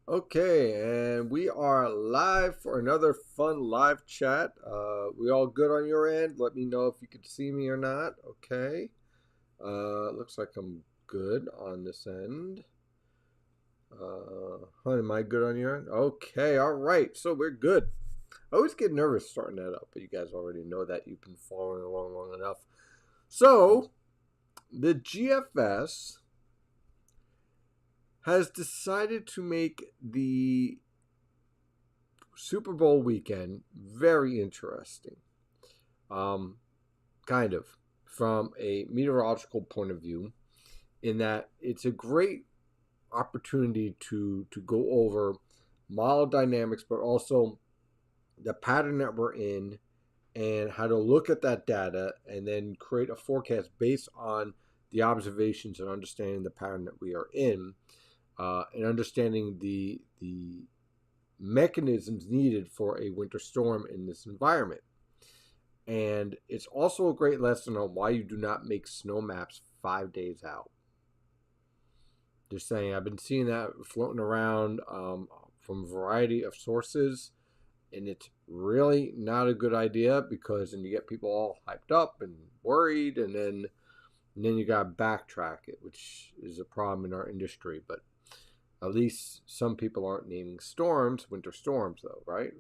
Okay, and we are live for another fun live chat. We all good on your end? Let me know if you could see me or not. Okay. Looks like I'm good on this end. Honey, am I good on your end? Okay, all right. So we're good. I always get nervous starting that up, but you guys already know that you've been following along long enough. So the GFS has decided to make the Super Bowl weekend very interesting. Um, kind of from a meteorological point of view, in that it's a great opportunity to go over model dynamics, but also the pattern that we're in and how to look at that data and then create a forecast based on the observations and understanding the pattern that we are in, and understanding the mechanisms needed for a winter storm in this environment. And it's also a great lesson on why you do not make snow maps 5 days out. Just saying, I've been seeing that floating around from a variety of sources, and it's really not a good idea because then you get people all hyped up and worried, and then you got to backtrack it, which is a problem in our industry. But at least some people aren't naming storms winter storms, though, right?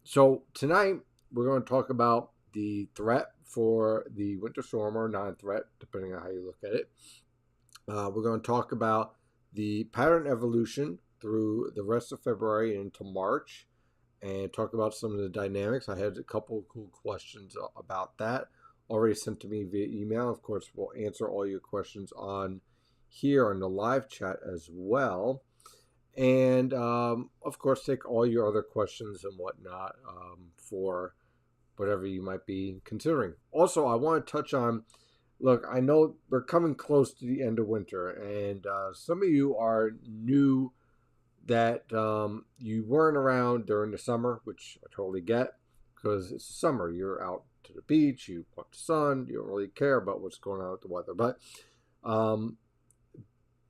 So tonight we're going to talk about the threat for the winter storm or non-threat, depending on how you look at it. We're going to talk about the pattern evolution through the rest of February into March, and talk about some of the dynamics. I had a couple of cool questions about that already sent to me via email. Of course, we'll answer all your questions on here on the live chat as well. And of course, take all your other questions and whatnot for whatever you might be considering. Also, I want to touch on, look, I know we're coming close to the end of winter, and some of you are new that you weren't around during the summer, which I totally get because it's summer. You're out to the beach, you want the sun, you don't really care about what's going on with the weather. But um,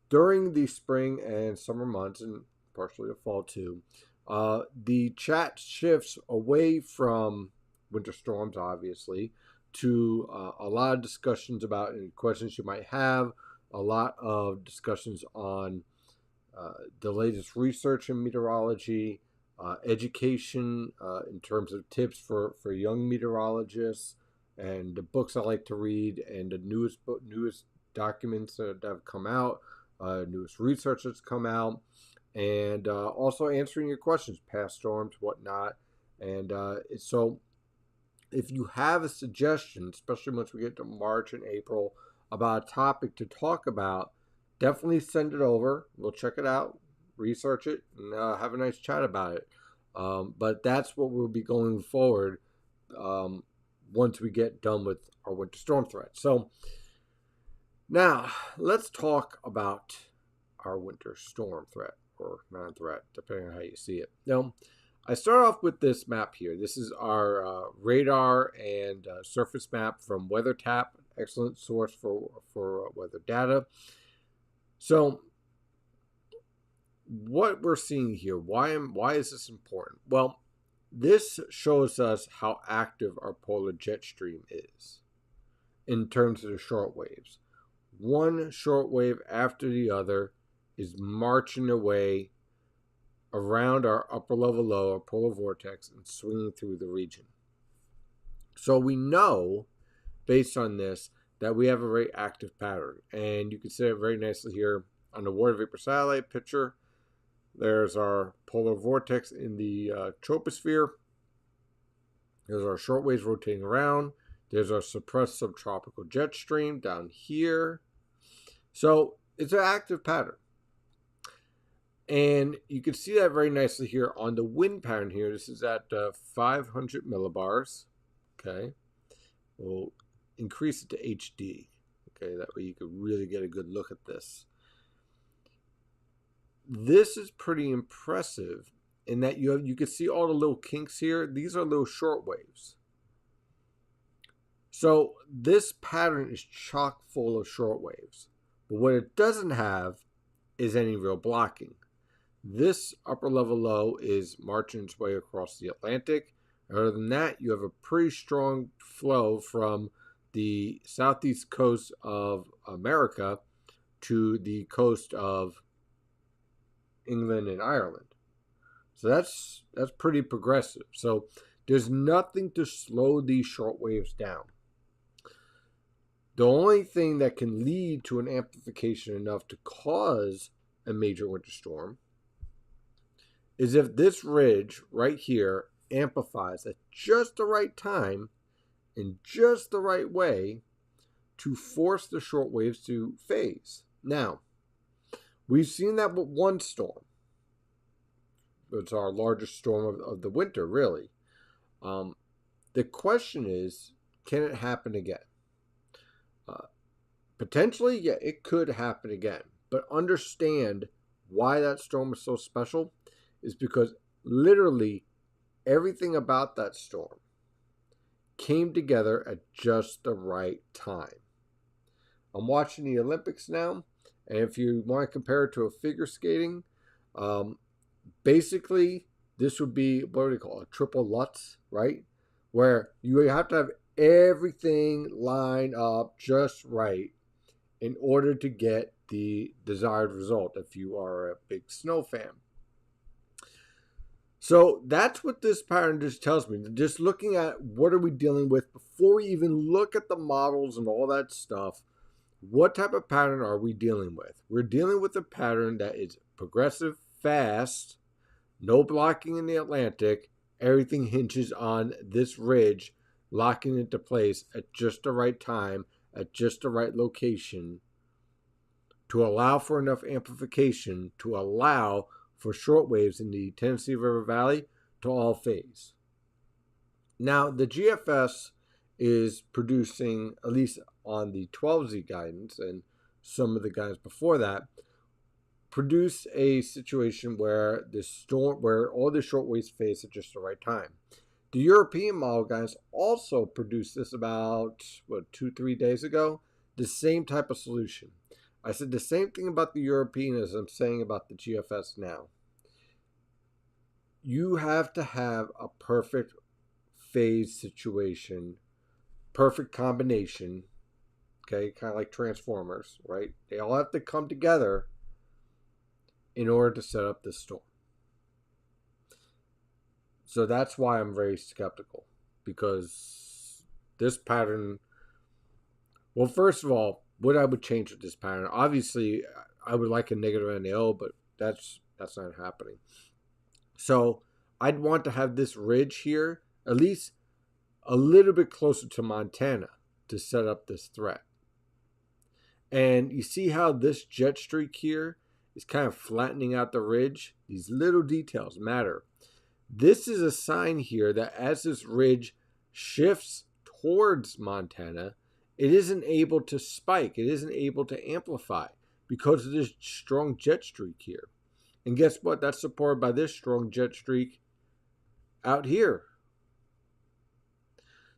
during the spring and summer months, and partially the fall too, the chat shifts away from winter storms, obviously, to a lot of discussions about any questions you might have, a lot of discussions on the latest research in meteorology, education in terms of tips for young meteorologists, and the books I like to read, and the newest documents that have come out, newest research that's come out, and also answering your questions, past storms, whatnot. And so if you have a suggestion, especially once we get to March and April, about a topic to talk about, definitely send it over. We'll check it out, research it, and have a nice chat about it. But that's what we'll be going forward um, once we get done with our winter storm threat. So now let's talk about our winter storm threat or non-threat, depending on how you see it. Now, I start off with this map here. This is our radar and surface map from WeatherTap, excellent source for weather data. So what we're seeing here, why is this important? Well, this shows us how active our polar jet stream is in terms of the short waves. One short wave after the other is marching away around our upper level low, our polar vortex, and swinging through the region. So we know, based on this, that we have a very active pattern. And you can see it very nicely here on the water vapor satellite picture. There's our polar vortex in the troposphere. There's our short waves rotating around. There's our suppressed subtropical jet stream down here. So it's an active pattern. And you can see that very nicely here on the wind pattern here. This is at 500 millibars. Okay. We'll increase it to HD. Okay, that way you can really get a good look at this. This is pretty impressive in that you can see all the little kinks here. These are little short waves. So this pattern is chock full of short waves. But what it doesn't have is any real blocking. This upper level low is marching its way across the Atlantic. Other than that, you have a pretty strong flow from the southeast coast of America to the coast of England and Ireland. So that's pretty progressive. So there's nothing to slow these short waves down. The only thing that can lead to an amplification enough to cause a major winter storm is if this ridge right here amplifies at just the right time in just the right way to force the short waves to phase. Now, we've seen that with one storm. It's our largest storm of the winter, really. The question is, can it happen again? Potentially, yeah, it could happen again. But understand why that storm is so special is because literally everything about that storm came together at just the right time. I'm watching the Olympics now, and if you want to compare it to a figure skating, basically this would be, what do they call it, a triple Lutz, right? Where you have to have everything line up just right in order to get the desired result if you are a big snow fan. So that's what this pattern just tells me. Just looking at what are we dealing with before we even look at the models and all that stuff, what type of pattern are we dealing with? We're dealing with a pattern that is progressive, fast, no blocking in the Atlantic. Everything hinges on this ridge locking into place at just the right time, at just the right location to allow for enough amplification to allow for short waves in the Tennessee River Valley to all phase. Now, the GFS is producing, at least on the 12Z guidance and some of the guidance before that, produce a situation where all the short waves phase at just the right time. The European model guidance also produced this about 2-3 days ago, the same type of solution. I said the same thing about the European as I'm saying about the GFS now. You have to have a perfect phase situation, perfect combination, okay, kind of like Transformers, right? They all have to come together in order to set up this storm. So that's why I'm very skeptical, because this pattern, well, first of all, what I would change with this pattern, obviously I would like a negative NAO, but that's not happening. So I'd want to have this ridge here at least a little bit closer to Montana to set up this threat. And you see how this jet streak here is kind of flattening out the ridge? These little details matter. This is a sign here that as this ridge shifts towards Montana, it isn't able to spike. It isn't able to amplify because of this strong jet streak here. And guess what? That's supported by this strong jet streak out here.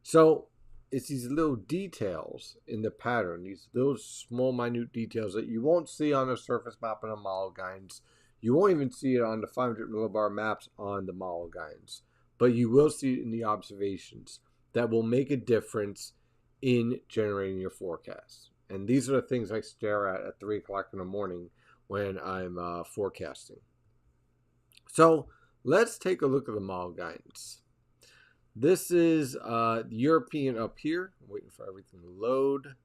So it's these little details in the pattern, these little small, minute details that you won't see on the surface map and the model guidance. You won't even see it on the 500 millibar maps on the model guidance, but you will see it in the observations that will make a difference in generating your forecast. And these are the things I stare at 3 o'clock in the morning when I'm forecasting. So let's take a look at the model guidance. This is the European up here. I'm waiting for everything to load.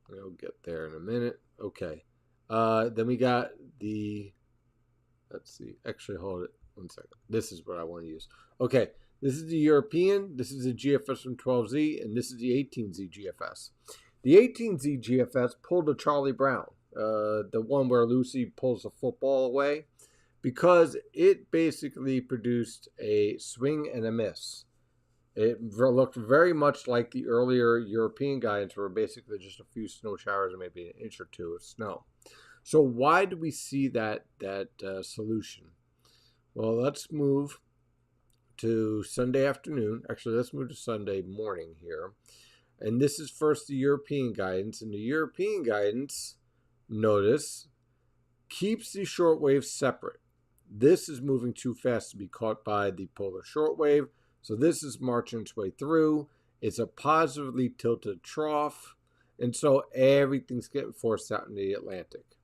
We'll get there in a minute. Okay. Then we got the, let's see, actually hold it 1 second. This is what I want to use. Okay, this is the European, this is the GFS from 12Z, and this is the 18Z GFS. The 18Z GFS pulled a Charlie Brown, the one where Lucy pulls the football away, because it basically produced a swing and a miss. It looked very much like the earlier European guidance where basically just a few snow showers and maybe an inch or two of snow. So why do we see that solution? Well, let's move to Sunday afternoon. Actually, let's move to Sunday morning here. And this is first the European guidance. And the European guidance notice, keeps the short wave separate. This is moving too fast to be caught by the polar short wave, so this is marching its way through. It's a positively tilted trough, and so everything's getting forced out in the Atlantic.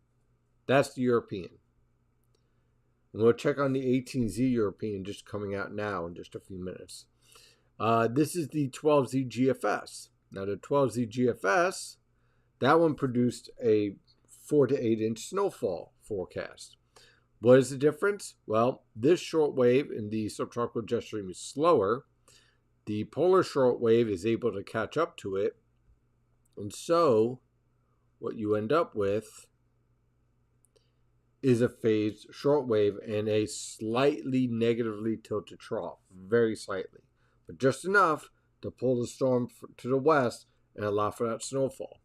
That's the European. And we'll check on the 18Z European just coming out now in just a few minutes. This is the 12Z GFS. Now the 12Z GFS, that one produced a 4 to 8 inch snowfall forecast. What is the difference? Well, this short wave in the subtropical jet stream is slower. The polar short wave is able to catch up to it. And so what you end up with is a phased short wave and a slightly negatively tilted trough, very slightly, but just enough to pull the storm to the west and allow for that snowfall.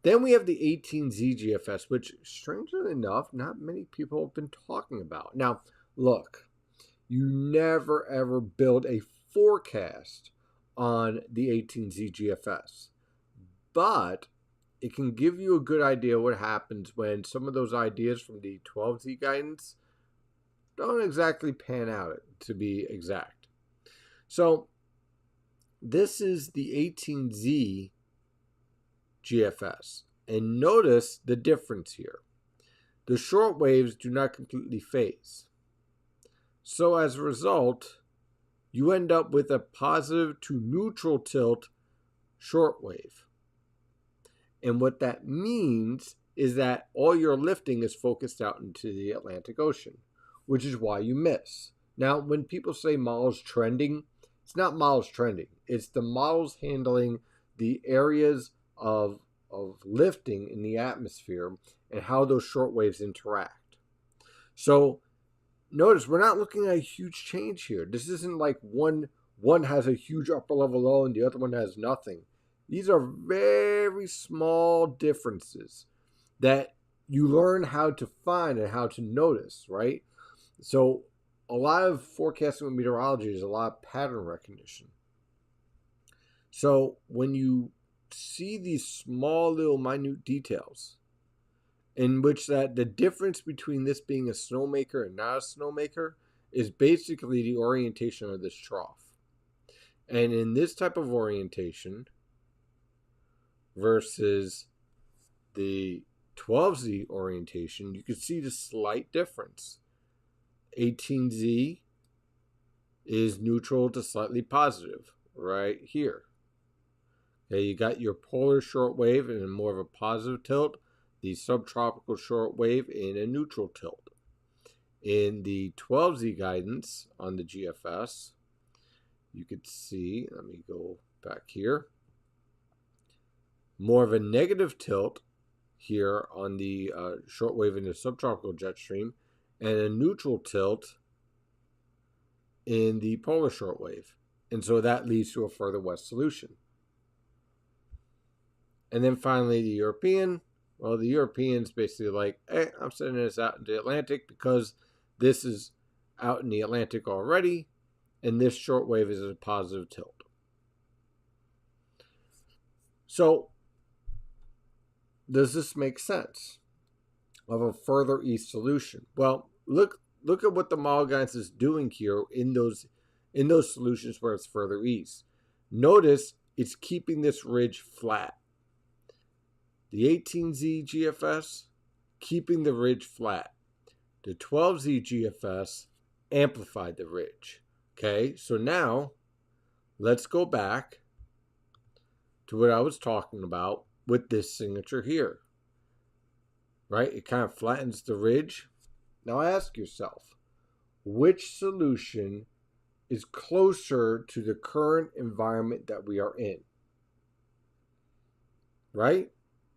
Then we have the 18Z GFS, which, strangely enough, not many people have been talking about. Now, look, you never ever build a forecast on the 18Z GFS, but it can give you a good idea what happens when some of those ideas from the 12Z guidance don't exactly pan out, to be exact. So this is the 18Z GFS, and notice the difference here. The short waves do not completely phase. So as a result, you end up with a positive to neutral tilt short wave. And what that means is that all your lifting is focused out into the Atlantic Ocean, which is why you miss. Now, when people say models trending, it's not models trending. It's the models handling the areas of lifting in the atmosphere and how those short waves interact. So notice we're not looking at a huge change here. This isn't like one has a huge upper level low and the other one has nothing. These are very small differences that you learn how to find and how to notice, right? So a lot of forecasting with meteorology is a lot of pattern recognition. So when you see these small little minute details in which that the difference between this being a snowmaker and not a snowmaker is basically the orientation of this trough. And in this type of orientation versus the 12Z orientation, you can see the slight difference. 18Z is neutral to slightly positive right here. Okay, you got your polar short wave in more of a positive tilt, the subtropical short wave in a neutral tilt. In the 12Z guidance on the GFS, you could see, let me go back here, more of a negative tilt here on the short wave in the subtropical jet stream, and a neutral tilt in the polar short wave. And so that leads to a further west solution. And then finally the European. Well, the European's basically like, hey, I'm sending this out into the Atlantic because this is out in the Atlantic already, and this short wave is a positive tilt. So does this make sense of a further east solution? Well, look at what the model guidance is doing here in those solutions where it's further east. Notice it's keeping this ridge flat. The 18Z GFS, keeping the ridge flat. The 12Z GFS amplified the ridge. Okay, so now let's go back to what I was talking about with this signature here. Right, it kind of flattens the ridge. Now ask yourself, which solution is closer to the current environment that we are in? Right?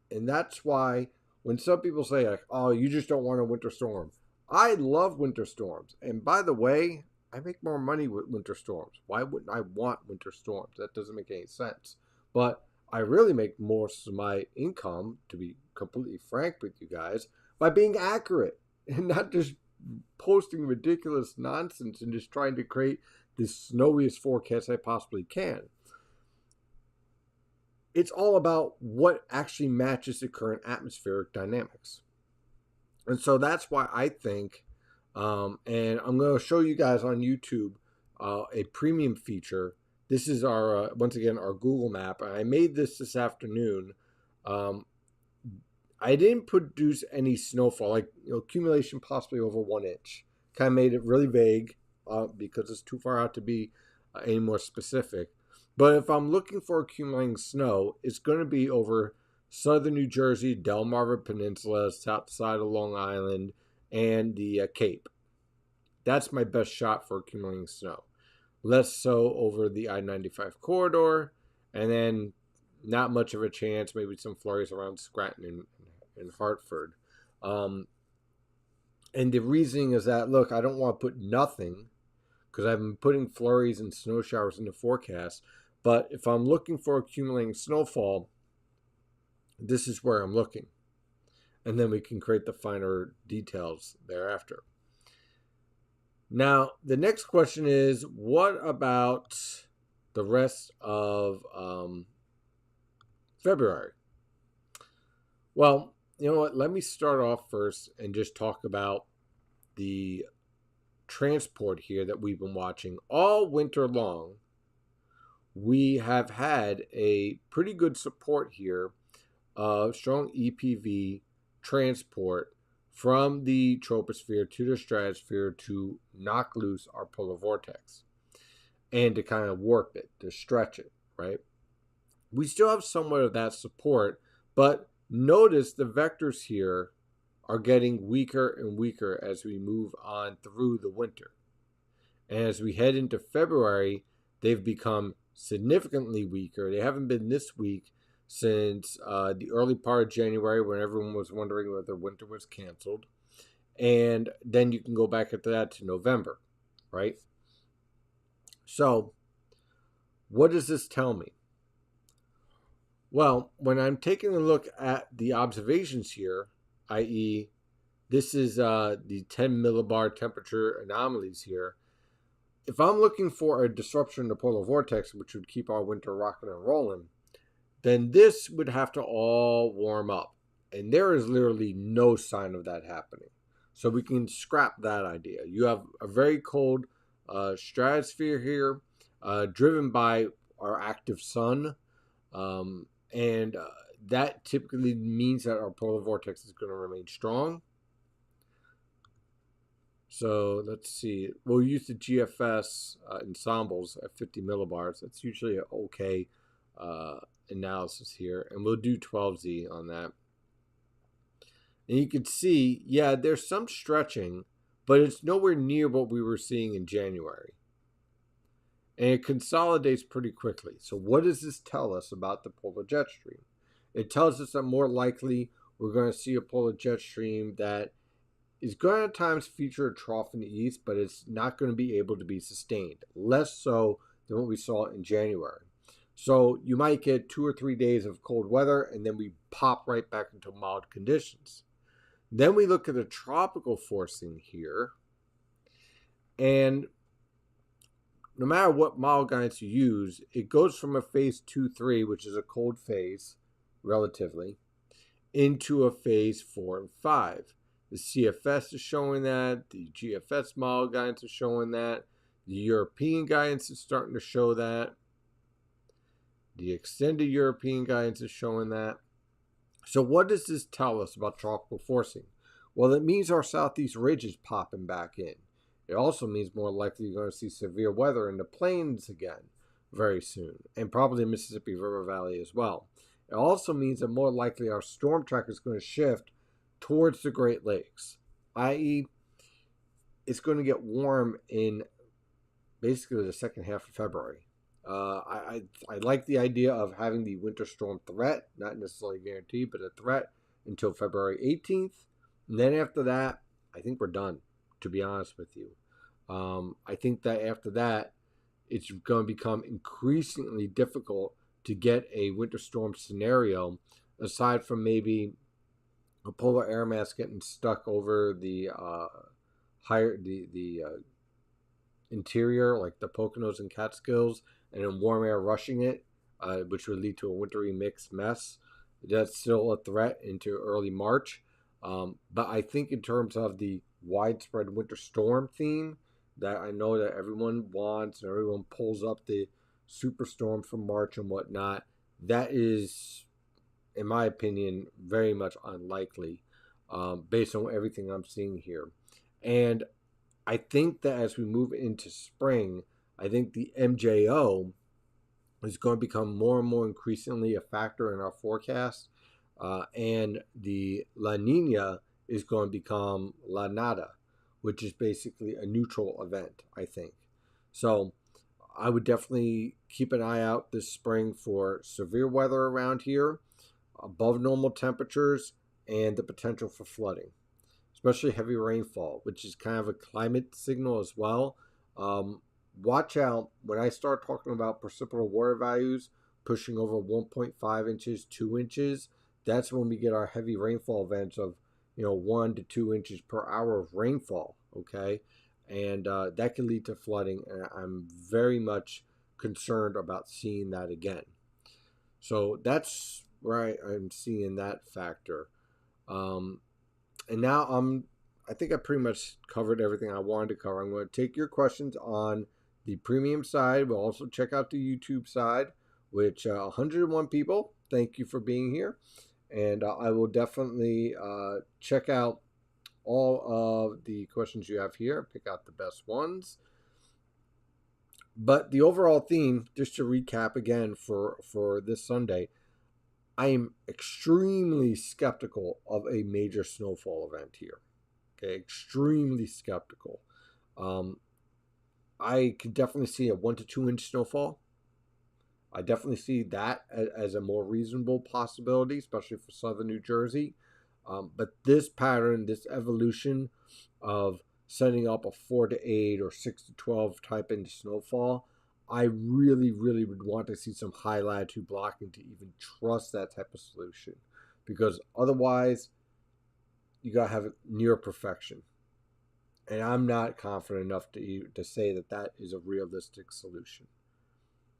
And that's why when some people say, like, oh, you just don't want a winter storm. I love winter storms. And by the way, I make more money with winter storms. Why wouldn't I want winter storms? That doesn't make any sense. But I really make most of my income, to be completely frank with you guys, by being accurate and not just posting ridiculous nonsense and just trying to create the snowiest forecast I possibly can. it's all about what actually matches the current atmospheric dynamics. And so that's why I think, and I'm going to show you guys on YouTube a premium feature. This is our, once again, our Google map. I made this afternoon. I didn't produce any snowfall, like accumulation possibly over 1 inch. Kind of made it really vague because it's too far out to be any more specific. But if I'm looking for accumulating snow, it's going to be over southern New Jersey, Delmarva Peninsula, south side of Long Island, and the Cape. That's my best shot for accumulating snow. Less so over the I-95 corridor, and then not much of a chance, maybe some flurries around Scranton and Hartford. And the reasoning is that, look, I don't want to put nothing because I've been putting flurries and snow showers in the forecast. But if I'm looking for accumulating snowfall, this is where I'm looking. And then we can create the finer details thereafter. Now, the next question is, what about the rest of February? Well, you know what? Let me start off first and just talk about the transport here that we've been watching all winter long. We have had a pretty good support here of strong EPV transport from the troposphere to the stratosphere to knock loose our polar vortex and to kind of warp it, to stretch it, right? We still have somewhat of that support, but notice the vectors here are getting weaker and weaker as we move on through the winter. And as we head into February, they've become significantly weaker. They haven't been this weak since the early part of January, when everyone was wondering whether winter was canceled. And then you can go back after that to November, right? So what does this tell me? Well, when I'm taking a look at the observations here, i.e., this is the 10 millibar temperature anomalies here. If I'm looking for a disruption in the polar vortex, which would keep our winter rocking and rolling, then this would have to all warm up. And there is literally no sign of that happening. So we can scrap that idea. You have a very cold stratosphere here, driven by our active sun. And that typically means that our polar vortex is going to remain strong. So let's see. We'll use the GFS ensembles at 50 millibars. That's usually an okay analysis here. And we'll do 12Z on that. And you can see, yeah, there's some stretching, but it's nowhere near what we were seeing in January. And it consolidates pretty quickly. So what does this tell us about the polar jet stream? It tells us that more likely we're going to see a polar jet stream that is going to at times feature a trough in the east, but it's not going to be able to be sustained. Less so than what we saw in January. So you might get 2 or 3 days of cold weather, and then we pop right back into mild conditions. Then we look at the tropical forcing here, and no matter what model guidance you use, it goes from a phase 2-3, which is a cold phase, relatively, into a phase 4 and 5. The CFS is showing that. The GFS model guidance is showing that. The European guidance is starting to show that. The extended European guidance is showing that. So what does this tell us about tropical forcing? Well, it means our southeast ridge is popping back in. It also means more likely you're going to see severe weather in the plains again very soon, and probably the Mississippi River Valley as well. It also means that more likely our storm track is going to shift towards the Great Lakes, i.e., it's going to get warm in basically the second half of February. I like the idea of having the winter storm threat, not necessarily guaranteed, but a threat until February 18th. And then after that, I think we're done, to be honest with you. I think that after that, it's going to become increasingly difficult to get a winter storm scenario, aside from maybe a polar air mass getting stuck over the interior, like the Poconos and Catskills, and then warm air rushing it. which would lead to a wintry mixed mess. That's still a threat into early March. But I think in terms of the widespread winter storm theme that I know that everyone wants and everyone pulls up the superstorm from March and whatnot, that is, in my opinion, very much unlikely based on everything I'm seeing here. And I think that as we move into spring, I think the MJO is going to become more and more increasingly a factor in our forecast. And the La Nina is going to become La Nada, which is basically a neutral event, I think. So I would definitely keep an eye out this spring for severe weather around here, above normal temperatures, and the potential for flooding, especially heavy rainfall, which is kind of a climate signal as well. Watch out when I start talking about precipitable water values pushing over 1.5 inches, 2 inches. That's when we get our heavy rainfall events of 1 to 2 inches per hour of rainfall. Okay, and that can lead to flooding, and I'm very much concerned about seeing that again. So that's where I'm seeing that factor. And now I think I pretty much covered everything I wanted to cover. I'm going to take your questions on the premium side. We'll also check out the YouTube side, which 101 people. Thank you for being here. And I will definitely check out all of the questions you have here, pick out the best ones. But the overall theme, just to recap again for this Sunday, I am extremely skeptical of a major snowfall event here. Okay, extremely skeptical. I could definitely see a 1 to 2 inch snowfall. I definitely see that as a more reasonable possibility, especially for southern New Jersey. But this pattern, this evolution of setting up a 4 to 8 or 6 to 12 type into snowfall, I really, really would want to see some high latitude blocking to even trust that type of solution. Because otherwise, you got to have it near perfection. And I'm not confident enough to say that that is a realistic solution.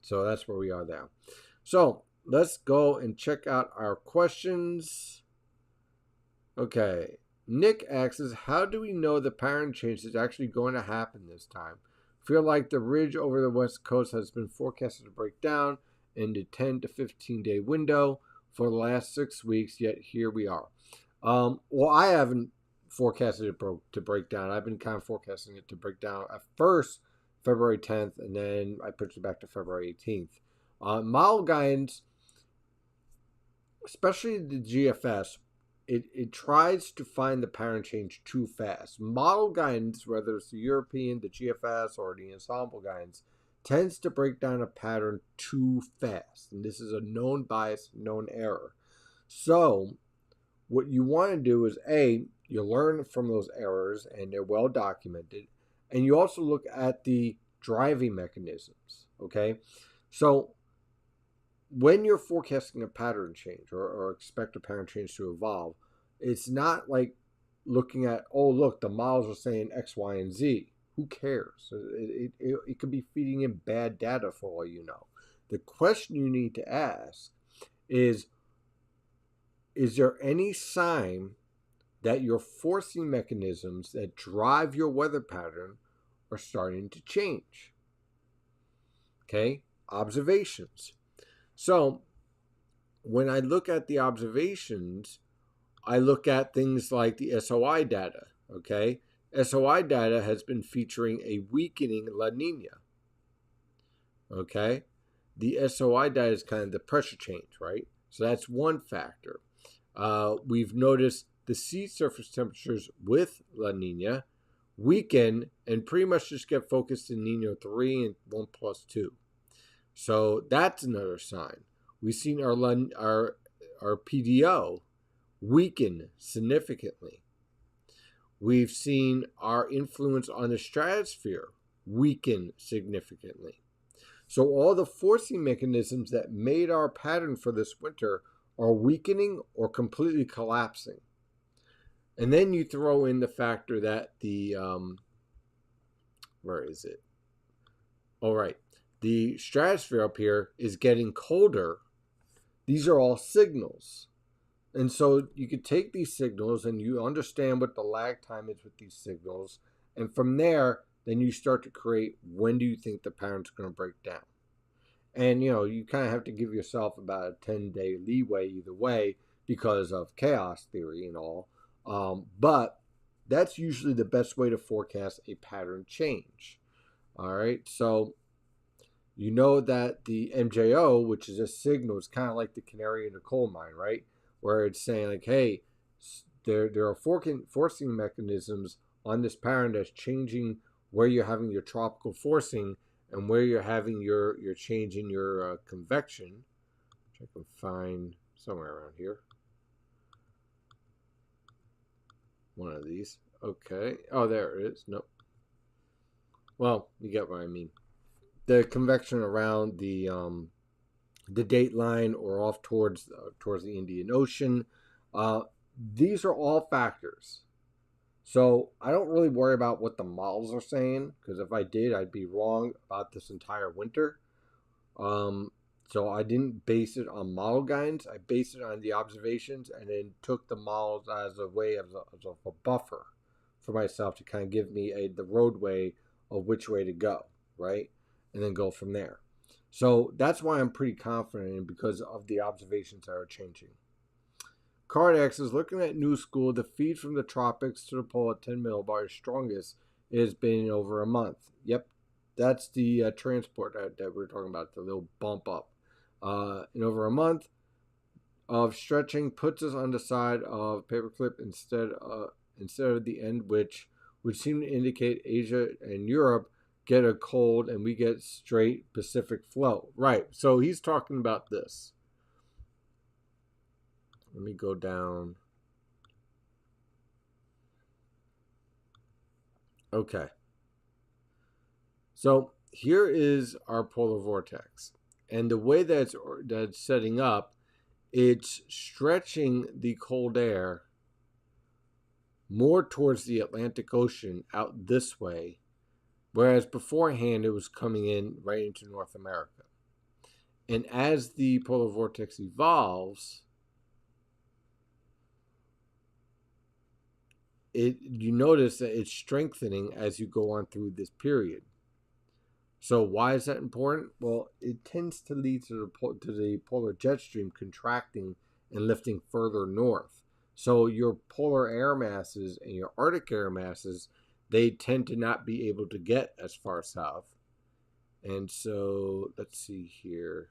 So that's where we are now. So let's go and check out our questions. Okay. Nick asks, how do we know the pattern change is actually going to happen this time? Feel like the ridge over the west coast has been forecasted to break down in the 10 to 15 day window for the last 6 weeks, yet here we are. Well, I haven't forecasted it to break down. I've been kind of forecasting it to break down at first February 10th, and then I pushed it back to February 18th. Model guidance, especially the GFS, it tries to find the pattern change too fast. Model guidance, whether it's the European, the GFS, or the ensemble guidance, tends to break down a pattern too fast. And this is a known bias, known error. So what you want to do is, you learn from those errors, and they're well documented. And you also look at the driving mechanisms, okay? So when you're forecasting a pattern change or expect a pattern change to evolve, it's not like looking at, oh, look, the models are saying X, Y, and Z. Who cares? It could be feeding in bad data for all you know. The question you need to ask is there any sign that your forcing mechanisms that drive your weather pattern are starting to change? Okay, observations. So when I look at the observations, I look at things like the SOI data. Okay, SOI data has been featuring a weakening La Nina. Okay, the SOI data is kind of the pressure change, right? So that's one factor. We've noticed the sea surface temperatures with La Nina weaken and pretty much just get focused in Nino 3 and 1+2. So that's another sign. We've seen our PDO weaken significantly. We've seen our influence on the stratosphere weaken significantly. So all the forcing mechanisms that made our pattern for this winter are weakening or completely collapsing. And then you throw in the factor that the, where is it? All right. the stratosphere up here is getting colder. These are all signals. And so you could take these signals and you understand what the lag time is with these signals. And from there, then you start to create, when do you think the pattern's going to break down? And, you kind of have to give yourself about a 10-day leeway either way because of chaos theory and all. But that's usually the best way to forecast a pattern change. All right. So you know that the MJO, which is a signal, is kind of like the canary in the coal mine, right? Where it's saying like, hey, there are forcing mechanisms on this pattern that's changing where you're having your tropical forcing and where you're having your change in your convection, which I can find somewhere around here. One of these. Okay. Oh, there it is. Nope. Well, you get what I mean. The convection around the date line or off towards the Indian Ocean. These are all factors. So I don't really worry about what the models are saying, because if I did, I'd be wrong about this entire winter. So I didn't base it on model guidance. I based it on the observations and then took the models as a way of a buffer for myself to kind of give me the roadway of which way to go, right? And then go from there. So that's why I'm pretty confident, because of the observations that are changing. Card X is looking at New School. The feed from the tropics to the pole at 10 millibar is strongest. It has been over a month. Yep, that's the transport that we're talking about, the little bump up. In over a month of stretching puts us on the side of paperclip instead of the end, which would seem to indicate Asia and Europe get a cold and we get straight Pacific flow. Right. So he's talking about this. Let me go down. Okay. So here is our polar vortex. And the way that's setting up, it's stretching the cold air more towards the Atlantic Ocean out this way, whereas beforehand it was coming in right into North America. And as the polar vortex evolves, you notice that it's strengthening as you go on through this period. So why is that important? Well, it tends to lead to the polar jet stream contracting and lifting further north. So your polar air masses and your Arctic air masses, they tend to not be able to get as far south. And so let's see here.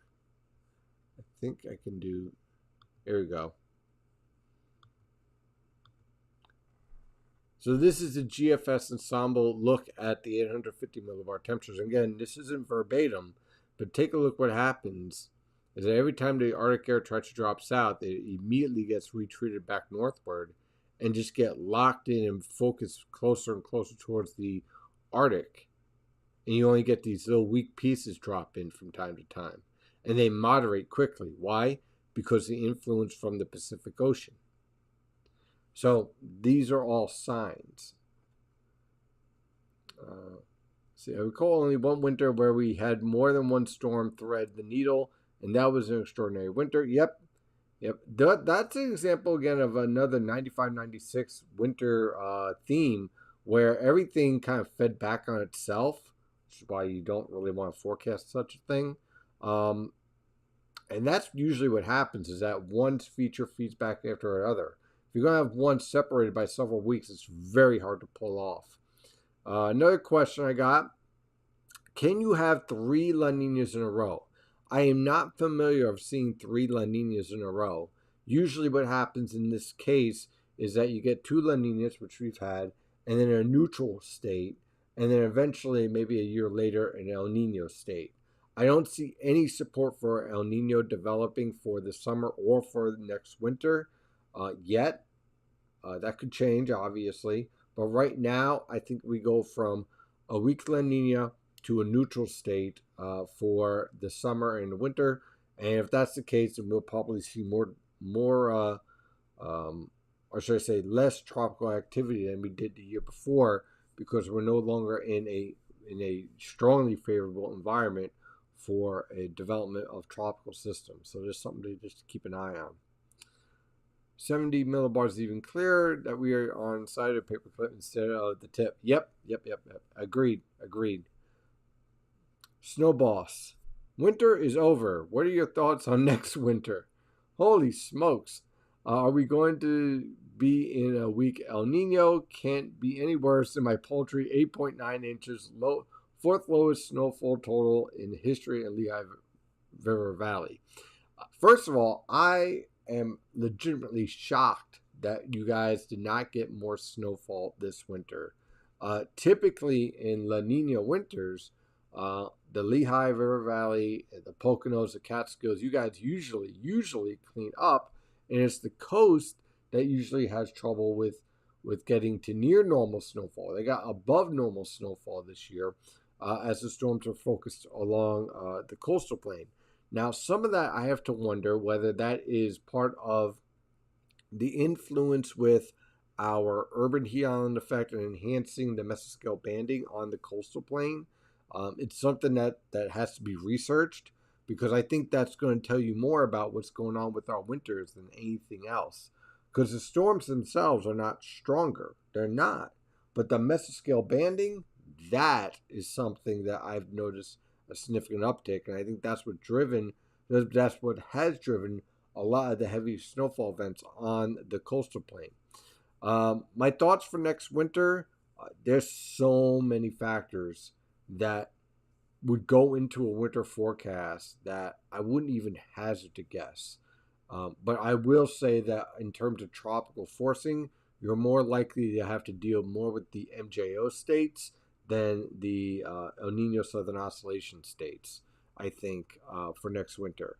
I think I can do, there we go. So this is a GFS ensemble look at the 850 millibar temperatures. Again, this isn't verbatim, but take a look what happens is that every time the Arctic air tries to drop south, it immediately gets retreated back northward and just get locked in and focus closer and closer towards the Arctic. And you only get these little weak pieces drop in from time to time. And they moderate quickly. Why? Because the influence from the Pacific Ocean. So these are all signs. See, I recall only one winter where we had more than one storm thread the needle, and that was an extraordinary winter. Yep. That's an example again of another 95-96 winter theme where everything kind of fed back on itself, which is why you don't really want to forecast such a thing. And that's usually what happens, is that one feature feeds back after another. If you're going to have one separated by several weeks, it's very hard to pull off. Another question I got, can you have 3 La Niñas in a row? I am not familiar of seeing 3 La Niñas in a row. Usually what happens in this case is that you get 2 La Niñas, which we've had, and then a neutral state, and then eventually, maybe a year later, an El Nino state. I don't see any support for El Nino developing for the summer or for the next winter yet. That could change, obviously. But right now, I think we go from a weak La Nina to a neutral state for the summer and the winter. And if that's the case, then we'll probably see more or should I say less tropical activity than we did the year before, because we're no longer in a strongly favorable environment for a development of tropical systems. So there's something to just keep an eye on. 70 millibars is even clearer that we are on side of paperclip instead of the tip. Yep. Agreed. Snowboss. Winter is over. What are your thoughts on next winter? Holy smokes. Are we going to be in a weak El Nino? Can't be any worse than my paltry 8.9 inches, fourth lowest snowfall total in history in Lehigh River Valley. First of all, I am legitimately shocked that you guys did not get more snowfall this winter. Typically in La Nina winters, the Lehigh River Valley, the Poconos, the Catskills, you guys usually clean up, and it's the coast that usually has trouble with getting to near normal snowfall. They got above normal snowfall this year as the storms are focused along the coastal plain. Now, some of that I have to wonder whether that is part of the influence with our urban heat island effect and enhancing the mesoscale banding on the coastal plain. It's something that has to be researched, because I think that's going to tell you more about what's going on with our winters than anything else. Because the storms themselves are not stronger. They're not. But the mesoscale banding, that is something that I've noticed a significant uptick, and I think that's what has driven a lot of the heavy snowfall events on the coastal plain. My thoughts for next winter, there's so many factors that would go into a winter forecast that I wouldn't even hazard to guess. But I will say that in terms of tropical forcing, you're more likely to have to deal more with the MJO states than the El Nino Southern Oscillation states, I think, for next winter.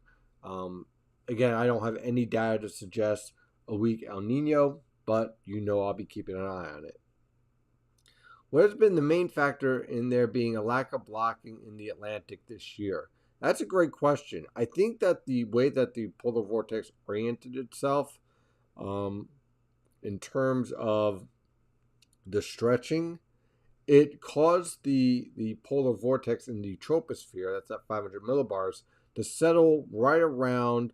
Again, I don't have any data to suggest a weak El Nino, but I'll be keeping an eye on it. What has been the main factor in there being a lack of blocking in the Atlantic this year? That's a great question. I think that the way that the polar vortex oriented itself in terms of the stretching, it caused the polar vortex in the troposphere, that's at 500 millibars, to settle right around,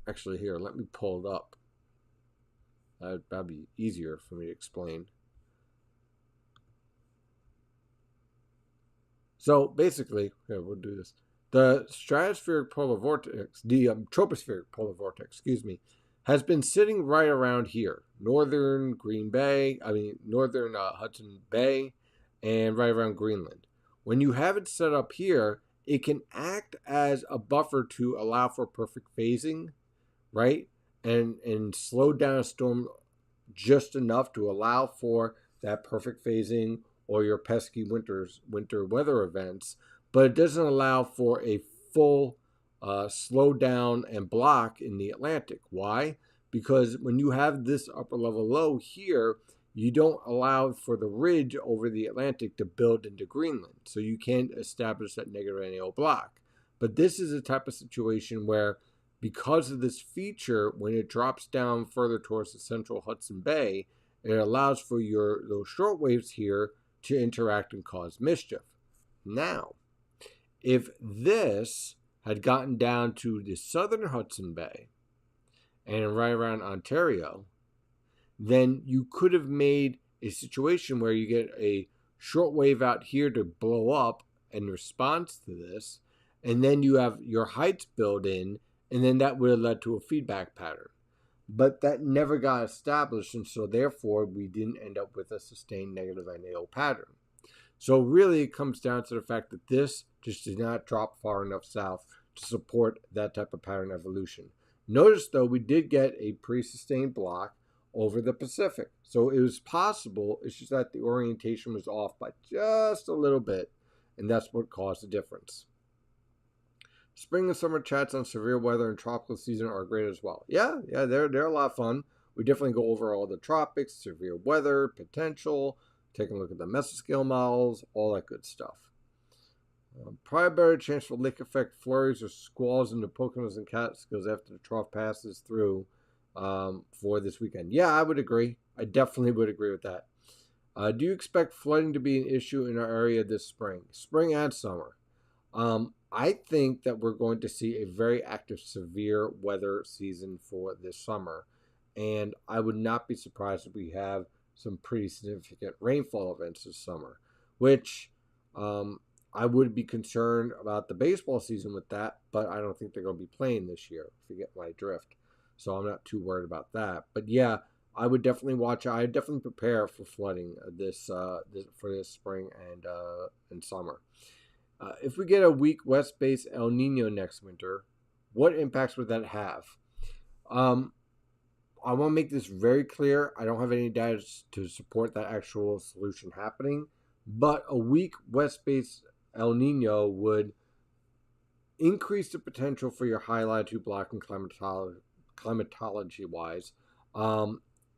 actually here, let me pull it up. That'd be easier for me to explain. So basically, here, we'll do this. The stratospheric polar vortex, the tropospheric polar vortex, has been sitting right around here, northern Hudson Bay, and right around Greenland. When you have it set up here, it can act as a buffer to allow for perfect phasing, right? And slow down a storm just enough to allow for that perfect phasing or your pesky winter weather events, but it doesn't allow for a full slow down and block in the Atlantic. Why? Because when you have this upper level low here, you don't allow for the ridge over the Atlantic to build into Greenland. So you can't establish that negative NAO block. But this is a type of situation where, because of this feature, when it drops down further towards the central Hudson Bay, it allows for those short waves here to interact and cause mischief. Now, if this had gotten down to the southern Hudson Bay and right around Ontario, then you could have made a situation where you get a short wave out here to blow up in response to this, and then you have your heights built in, and then that would have led to a feedback pattern. But that never got established, and so therefore we didn't end up with a sustained negative NAO pattern. So really it comes down to the fact that this just did not drop far enough south to support that type of pattern evolution. Notice, though, we did get a pre-sustained block over the Pacific. So it was possible, it's just that the orientation was off by just a little bit, and that's what caused the difference. Spring and summer chats on severe weather and tropical season are great as well. Yeah, they're a lot of fun. We definitely go over all the tropics, severe weather, potential, taking a look at the mesoscale models, all that good stuff. Probably a better chance for lake effect flurries or squalls in the Poconos and Catskills after the trough passes through for this weekend. Yeah, I would agree. I definitely would agree with that. Do you expect flooding to be an issue in our area this spring and summer? I think that we're going to see a very active severe weather season for this summer. And I would not be surprised if we have some pretty significant rainfall events this summer, which I would be concerned about the baseball season with that, but I don't think they're going to be playing this year, if you get my drift. So I'm not too worried about that. But yeah, I would definitely watch. I would definitely prepare for flooding for this spring and summer. If we get a weak west-based El Nino next winter, what impacts would that have? Um, I want to make this very clear. I don't have any data to support that actual solution happening, but a weak west-based El Nino would increase the potential for your high latitude blocking climatology wise.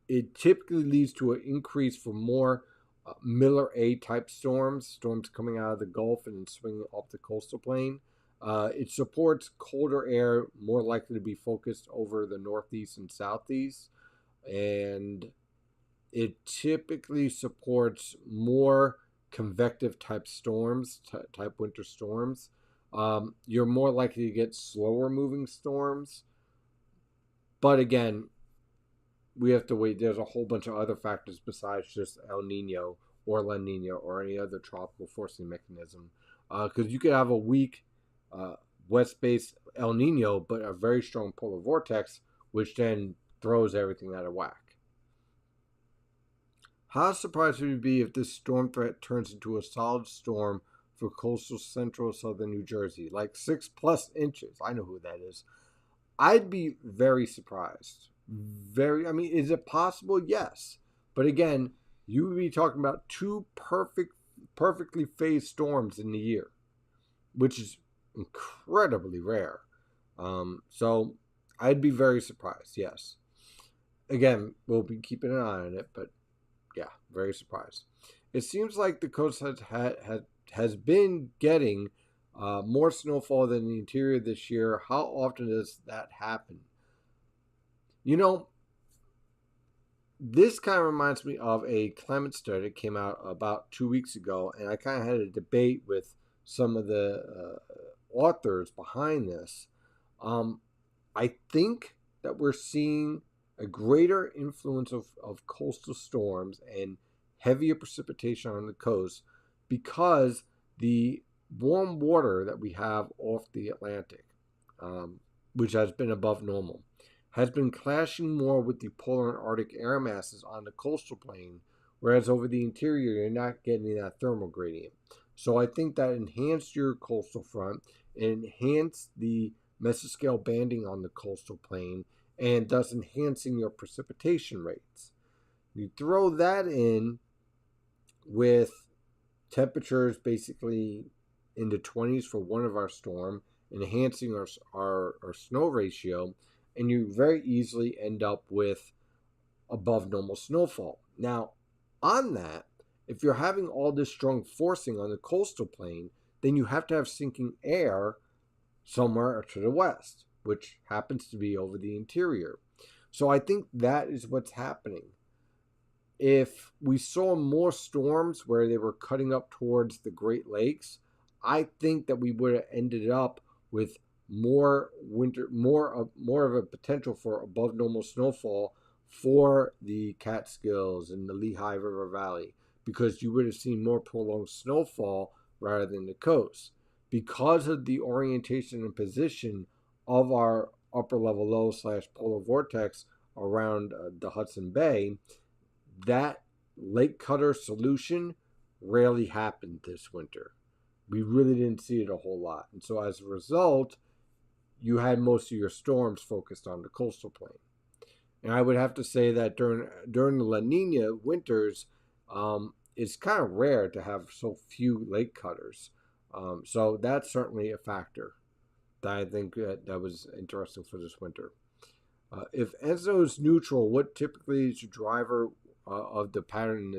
It typically leads to an increase for more Miller A type storms coming out of the Gulf and swinging up the coastal plain. It supports colder air more likely to be focused over the northeast and southeast, and it typically supports more convective type storms, type winter storms. You're more likely to get slower moving storms, but again, we have to wait. There's a whole bunch of other factors besides just El Nino or La Nina or any other tropical forcing mechanism. Because you could have a weak west-based El Nino, but a very strong polar vortex, which then throws everything out of whack. How surprised would you be if this storm threat turns into a solid storm for coastal central southern New Jersey, like 6+ inches? I know who that is. I'd be very surprised. I mean, is it possible? Yes. But again, you would be talking about two perfectly phased storms in the year, which is incredibly rare. So I'd be very surprised, yes. Again, we'll be keeping an eye on it, but yeah, very surprised. It seems like the coast has been getting more snowfall than the interior this year. How often does that happen? You know, this kind of reminds me of a climate study that came out about 2 weeks ago, and I kind of had a debate with some of the authors behind this. I think that we're seeing a greater influence of coastal storms and heavier precipitation on the coast because the warm water that we have off the Atlantic, which has been above normal, has been clashing more with the polar and Arctic air masses on the coastal plain, whereas over the interior, you're not getting that thermal gradient. So I think that enhanced your coastal front and enhanced the mesoscale banding on the coastal plain, and thus enhancing your precipitation rates. You throw that in with temperatures basically in the 20s for one of our storm, enhancing our snow ratio, and you very easily end up with above normal snowfall. Now, on that, if you're having all this strong forcing on the coastal plain, then you have to have sinking air somewhere to the west, which happens to be over the interior. So I think that is what's happening. If we saw more storms where they were cutting up towards the Great Lakes, I think that we would have ended up with more of a potential for above normal snowfall for the Catskills and the Lehigh River Valley, because you would have seen more prolonged snowfall rather than the coast. Because of the orientation and position of our upper level low / polar vortex around the Hudson Bay, that lake cutter solution rarely happened this winter. We really didn't see it a whole lot. And so as a result, you had most of your storms focused on the coastal plain. And I would have to say that during the La Nina winters, it's kind of rare to have so few lake cutters. So that's certainly a factor that I think that was interesting for this winter. If ENSO is neutral, what typically is the driver of the pattern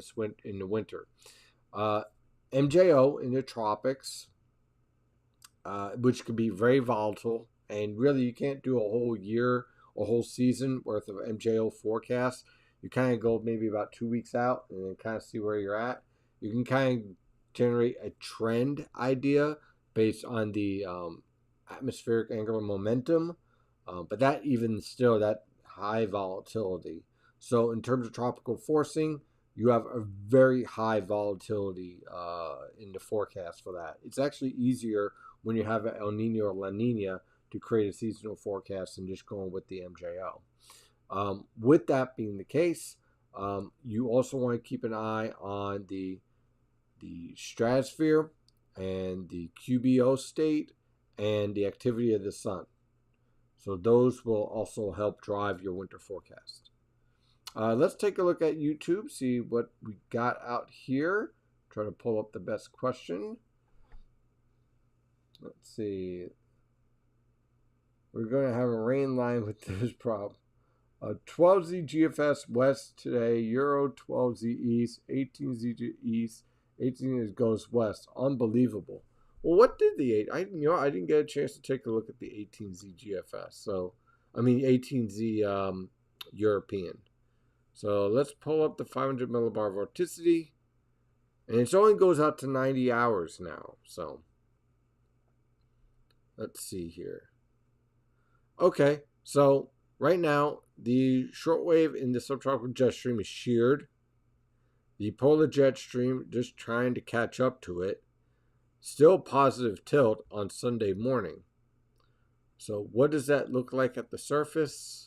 in the winter? MJO in the tropics, which could be very volatile, and really you can't do a whole season worth of MJO forecast. You kind of go maybe about 2 weeks out and then kind of see where you're at. You can kind of generate a trend idea based on the atmospheric angular momentum, but that even still, that high volatility. So in terms of tropical forcing, you have a very high volatility in the forecast for that. It's actually easier when you have an El Nino or La Nina to create a seasonal forecast than just going with the MJO. With that being the case, you also want to keep an eye on the stratosphere and the QBO state and the activity of the sun. So those will also help drive your winter forecast. Let's take a look at YouTube, see what we got out here. Try to pull up the best question. Let's see. We're going to have a rain line with this problem. 12Z GFS West today, Euro 12Z East, 18Z East, 18Z goes West. Unbelievable. Well, what did the I didn't get a chance to take a look at the 18Z GFS. So, 18Z European. So let's pull up the 500 millibar vorticity, and it only goes out to 90 hours now. So let's see here. Okay, so right now the shortwave in the subtropical jet stream is sheared. The polar jet stream just trying to catch up to it. Still positive tilt on Sunday morning. So what does that look like at the surface?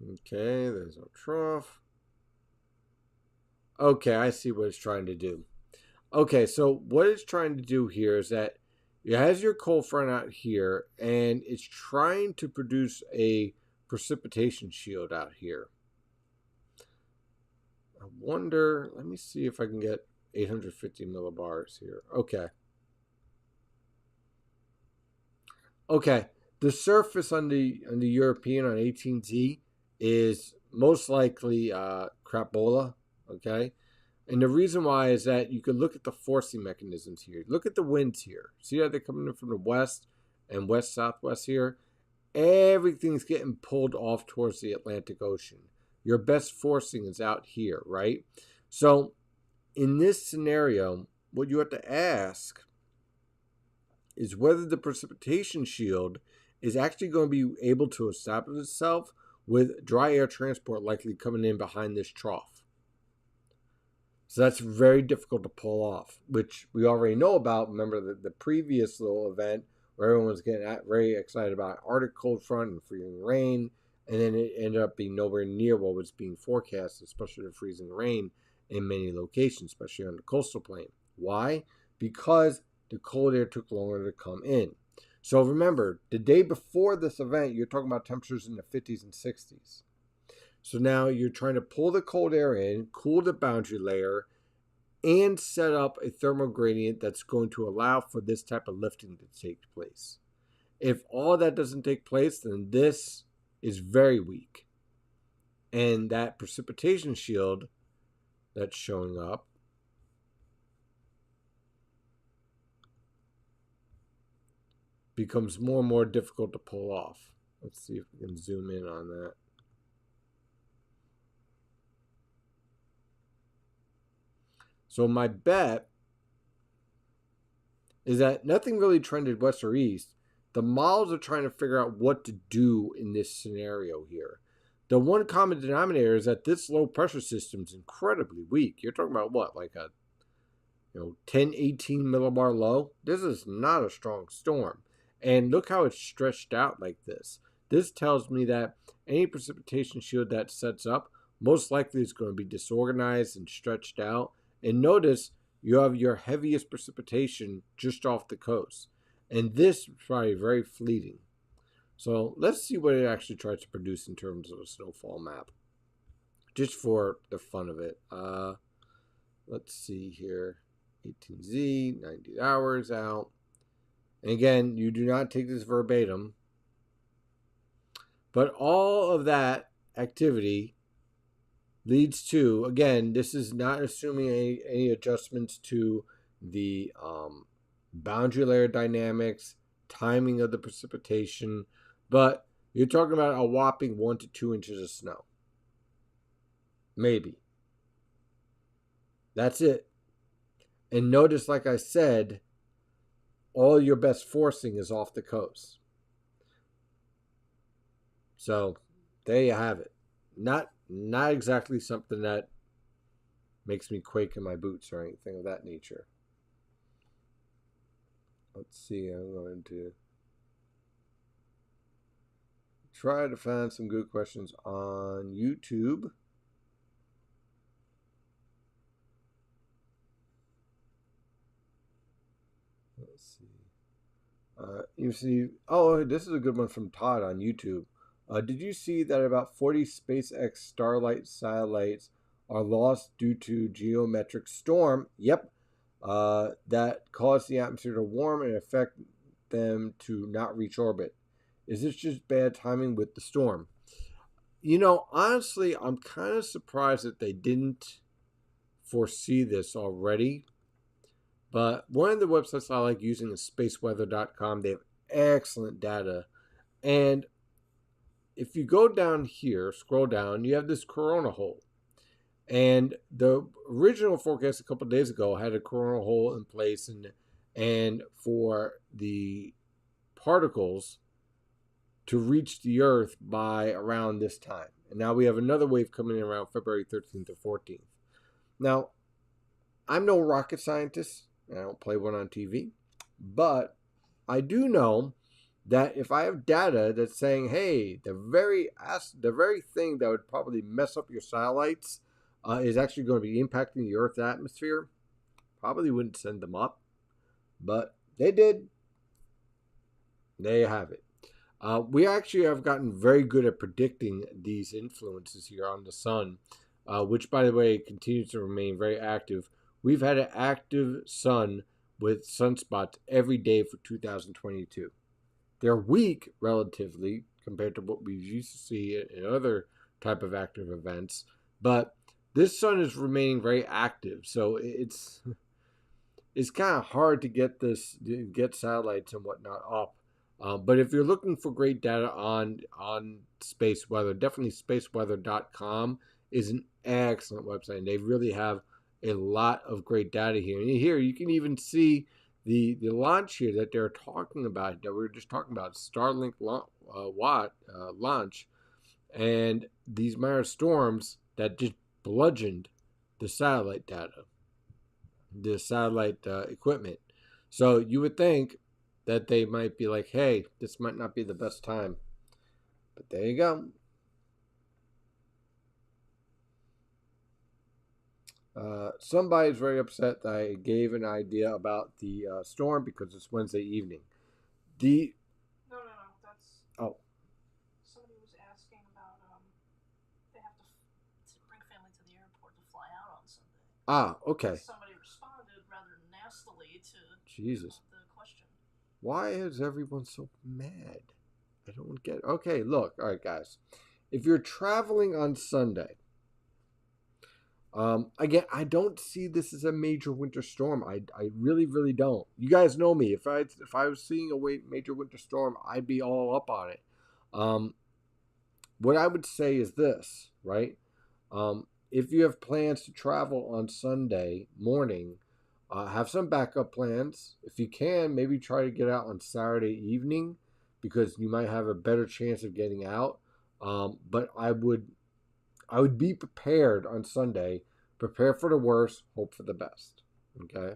Okay, there's our trough. Okay, I see what it's trying to do. Okay, so what it's trying to do here is that it has your cold front out here, and it's trying to produce a precipitation shield out here. I wonder, let me see if I can get 850 millibars here. Okay. Okay, the surface on the European on 18Z is most likely crapola, okay? And the reason why is that you can look at the forcing mechanisms here. Look at the winds here. See how they're coming in from the west and west-southwest here? Everything's getting pulled off towards the Atlantic Ocean. Your best forcing is out here, right? So in this scenario, what you have to ask is whether the precipitation shield is actually going to be able to establish itself with dry air transport likely coming in behind this trough. So that's very difficult to pull off, which we already know about. Remember the previous little event where everyone was getting very excited about Arctic cold front and freezing rain, and then it ended up being nowhere near what was being forecast, especially the freezing rain in many locations, especially on the coastal plain. Why? Because the cold air took longer to come in. So remember, the day before this event, you're talking about temperatures in the 50s and 60s. So now you're trying to pull the cold air in, cool the boundary layer, and set up a thermal gradient that's going to allow for this type of lifting to take place. If all that doesn't take place, then this is very weak. And that precipitation shield that's showing up becomes more and more difficult to pull off. Let's see if we can zoom in on that. So my bet is that nothing really trended west or east. The models are trying to figure out what to do in this scenario here. The one common denominator is that this low pressure system is incredibly weak. You're talking about what, like a 10, 18 millibar low? This is not a strong storm. And look how it's stretched out like this. This tells me that any precipitation shield that sets up most likely is going to be disorganized and stretched out. And notice you have your heaviest precipitation just off the coast. And this is probably very fleeting. So let's see what it actually tries to produce in terms of a snowfall map. Just for the fun of it. Let's see here. 18Z, 90 hours out. And again, you do not take this verbatim. But all of that activity leads to, again, this is not assuming any adjustments to the boundary layer dynamics, timing of the precipitation, but you're talking about a whopping 1 to 2 inches of snow. Maybe. That's it. And notice, like I said, all your best forcing is off the coast. So there you have it. Not exactly something that makes me quake in my boots or anything of that nature. Let's see, I'm going to try to find some good questions on YouTube. Let's see. You see, oh, this is a good one from Todd on YouTube. Did you see that about 40 SpaceX Starlight satellites are lost due to geometric storm? Yep. That caused the atmosphere to warm and affect them to not reach orbit. Is this just bad timing with the storm? Honestly, I'm kind of surprised that they didn't foresee this already. But one of the websites I like using is spaceweather.com. They have excellent data. And if you go down here, scroll down, you have this corona hole. And the original forecast a couple of days ago had a corona hole in place, and for the particles to reach the Earth by around this time. And now we have another wave coming in around February 13th or 14th. Now, I'm no rocket scientist. I don't play one on TV. But I do know that if I have data that's saying, hey, the very thing that would probably mess up your satellites is actually going to be impacting the Earth's atmosphere, probably wouldn't send them up. But they did. There you have it. We actually have gotten very good at predicting these influences here on the sun, which, by the way, continues to remain very active. We've had an active sun with sunspots every day for 2022. They're weak relatively compared to what we used to see in other type of active events, but this sun is remaining very active. So it's kind of hard to get satellites and whatnot up. But if you're looking for great data on space weather, definitely spaceweather.com is an excellent website. And they really have a lot of great data here. And here you can even see the launch here that they're talking about, that we were just talking about, Starlink launch, and these minor storms that just bludgeoned the satellite data, the satellite equipment. So you would think that they might be like, hey, this might not be the best time. But there you go. Somebody's very upset that I gave an idea about the storm because it's Wednesday evening. No, that's Oh. Somebody was asking about they have to bring family to the airport to fly out on Sunday. Okay. Somebody responded rather nastily to Jesus. the question. Why is everyone so mad? I don't get it. Okay, look. All right, guys. If you're traveling on Sunday, again, I don't see this as a major winter storm. I really, really don't. You guys know me. If I was seeing a major winter storm, I'd be all up on it. Um, what I would say is this, right? If you have plans to travel on Sunday morning, have some backup plans. If you can, maybe try to get out on Saturday evening because you might have a better chance of getting out. But I would be prepared on Sunday. Prepare for the worst, hope for the best. Okay.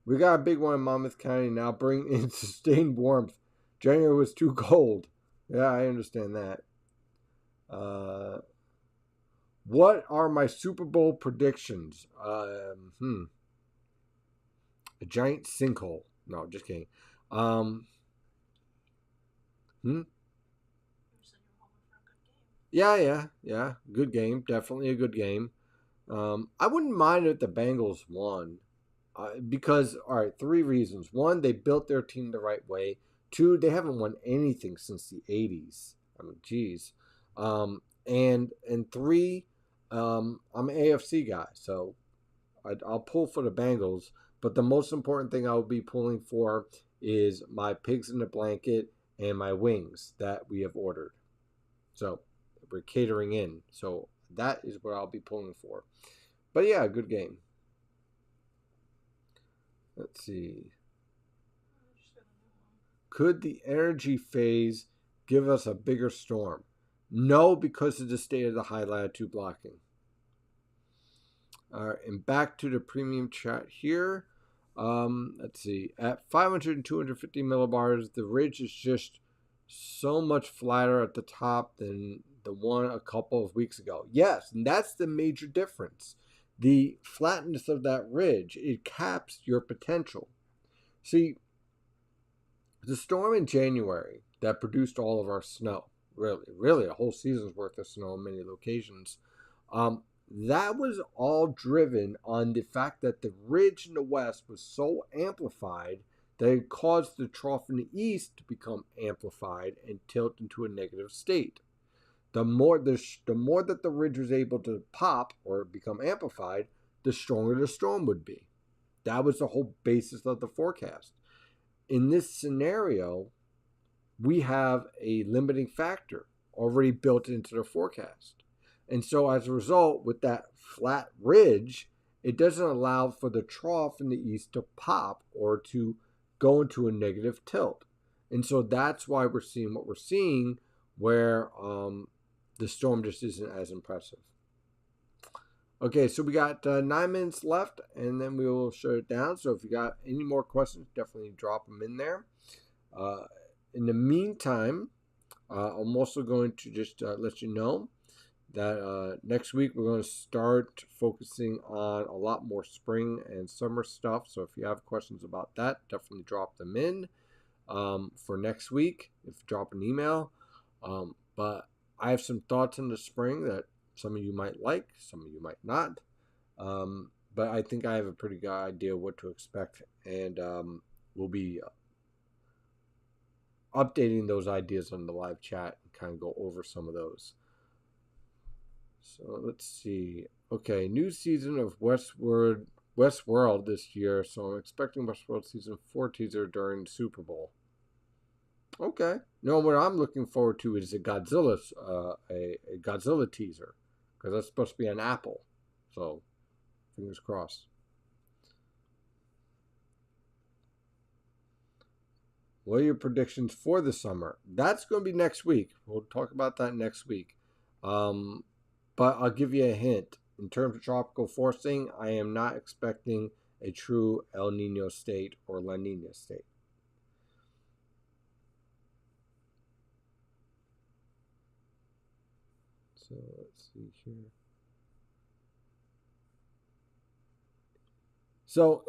We got a big one in Monmouth County now. Bring in sustained warmth. January was too cold. Yeah, I understand that. What are my Super Bowl predictions? A giant sinkhole. No, just kidding. Hmm. You said you were hoping for a good Yeah. game. Good game. Definitely a good game. I wouldn't mind if the Bengals won. Because, all right, three reasons. One, they built their team the right way. Two, they haven't won anything since the 80s. I mean, geez. And three, I'm an AFC guy, so I'll pull for the Bengals. But the most important thing I will be pulling for is my pigs in the blanket and my wings that we have ordered. So we're catering in. So That is what I'll be pulling for. But yeah, good game. Let's see. Could the energy phase give us a bigger storm? No, because of the state of the high latitude blocking. All right, and back to the premium chat here. Let's see. At 500 and 250 millibars, the ridge is just so much flatter at the top than the one a couple of weeks ago. Yes, and that's the major difference. The flatness of that ridge, it caps your potential. See, the storm in January that produced all of our snow, really a whole season's worth of snow in many locations, that was all driven on the fact that the ridge in the west was so amplified that it caused the trough in the east to become amplified and tilt into a negative state. The more that the ridge was able to pop or become amplified, the stronger the storm would be. That was the whole basis of the forecast. In this scenario, we have a limiting factor already built into the forecast. And so as a result, with that flat ridge, it doesn't allow for the trough in the east to pop or to go into a negative tilt. And so that's why we're seeing what we're seeing, where the storm just isn't as impressive. Okay, so we got 9 minutes left, and then we will shut it down. So if you got any more questions, definitely drop them in there. In the meantime, I'm also going to just let you know that next week we're going to start focusing on a lot more spring and summer stuff. So if you have questions about that, definitely drop them in for next week. If drop an email. But I have some thoughts in the spring that some of you might like, some of you might not. But I think I have a pretty good idea of what to expect, and we'll be updating those ideas on the live chat and kind of go over some of those. So let's see. Okay, new season of Westworld this year, so I'm expecting Westworld season 4 teaser during the Super Bowl. Okay. No, what I'm looking forward to is a Godzilla teaser, because that's supposed to be on Apple. So, fingers crossed. What are your predictions for the summer? That's going to be next week. We'll talk about that next week. But I'll give you a hint. In terms of tropical forcing, I am not expecting a true El Nino state or La Nina state. So let's see here. So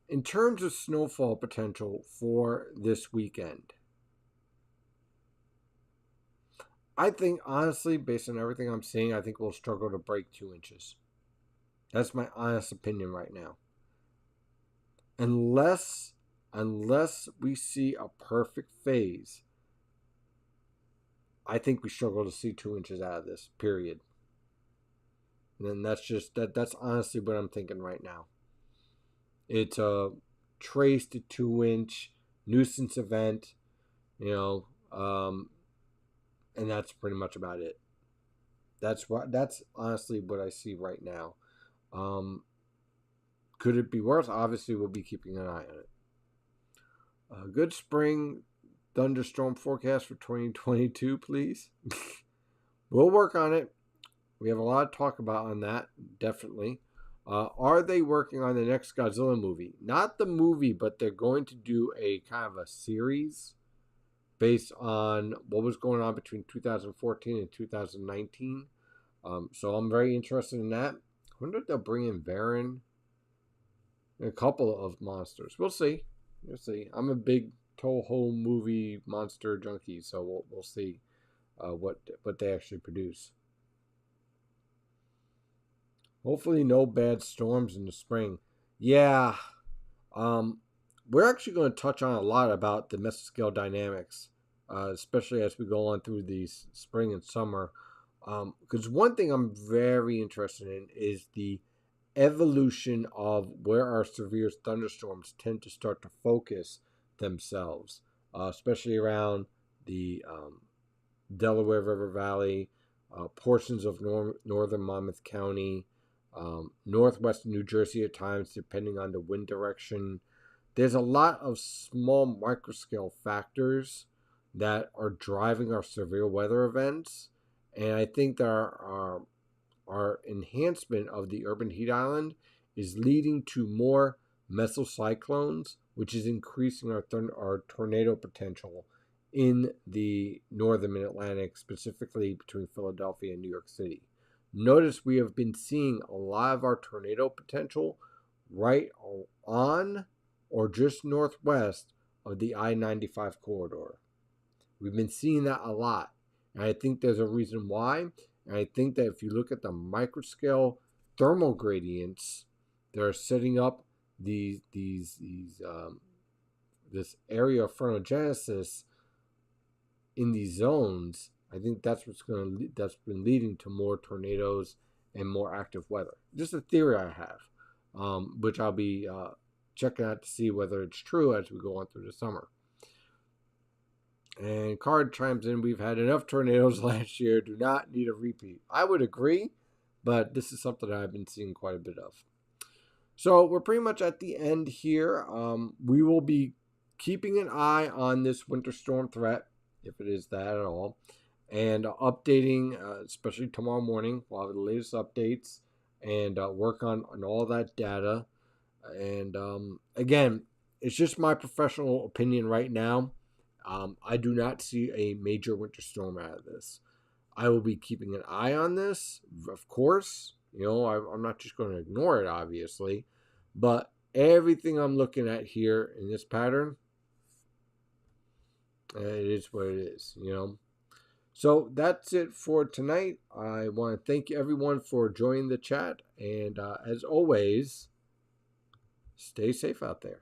in terms of snowfall potential for this weekend, I think, honestly, based on everything I'm seeing, I think we'll struggle to break 2 inches. That's my honest opinion right now. Unless we see a perfect phase, I think we struggle to see 2 inches out of this, period. And that's honestly what I'm thinking right now. It's a trace to 2-inch nuisance event, and that's pretty much about it. That's honestly what I see right now. Could it be worse? Obviously, we'll be keeping an eye on it. Good spring thunderstorm forecast for 2022, please. We'll work on it. We have a lot to talk about on that, definitely. Are they working on the next Godzilla movie? Not the movie, but they're going to do a kind of a series based on what was going on between 2014 and 2019. So I'm very interested in that. I wonder if they'll bring in Baron and a couple of monsters. We'll see. I'm a big Toho movie monster junkie, so we'll see what they actually produce. Hopefully no bad storms in the spring. Yeah. We're actually going to touch on a lot about the mesoscale dynamics, especially as we go on through the spring and summer. Because one thing I'm very interested in is the evolution of where our severe thunderstorms tend to start to focus themselves, especially around the Delaware River Valley, portions of northern Monmouth County, northwestern New Jersey at times, depending on the wind direction. There's a lot of small microscale factors that are driving our severe weather events. And I think that our enhancement of the urban heat island is leading to more mesocyclones, which is increasing our tornado potential in the northern mid-Atlantic, specifically between Philadelphia and New York City. Notice we have been seeing a lot of our tornado potential right on or just northwest of the I-95 corridor. We've been seeing that a lot. And I think there's a reason why. And I think that if you look at the microscale thermal gradients that are setting up this area of frontogenesis in these zones, I think that's that's been leading to more tornadoes and more active weather. Just a theory I have, which I'll be checking out to see whether it's true as we go on through the summer. And Card chimes in, we've had enough tornadoes last year, do not need a repeat. I would agree, but this is something that I've been seeing quite a bit of. So we're pretty much at the end here. We will be keeping an eye on this winter storm threat, if it is that at all, and updating, especially tomorrow morning. We'll have the latest updates and work on all that data. And again, it's just my professional opinion right now. I do not see a major winter storm out of this. I will be keeping an eye on this, of course. I'm not just going to ignore it, obviously. But everything I'm looking at here in this pattern, it is what it is, So that's it for tonight. I want to thank everyone for joining the chat. And as always, stay safe out there.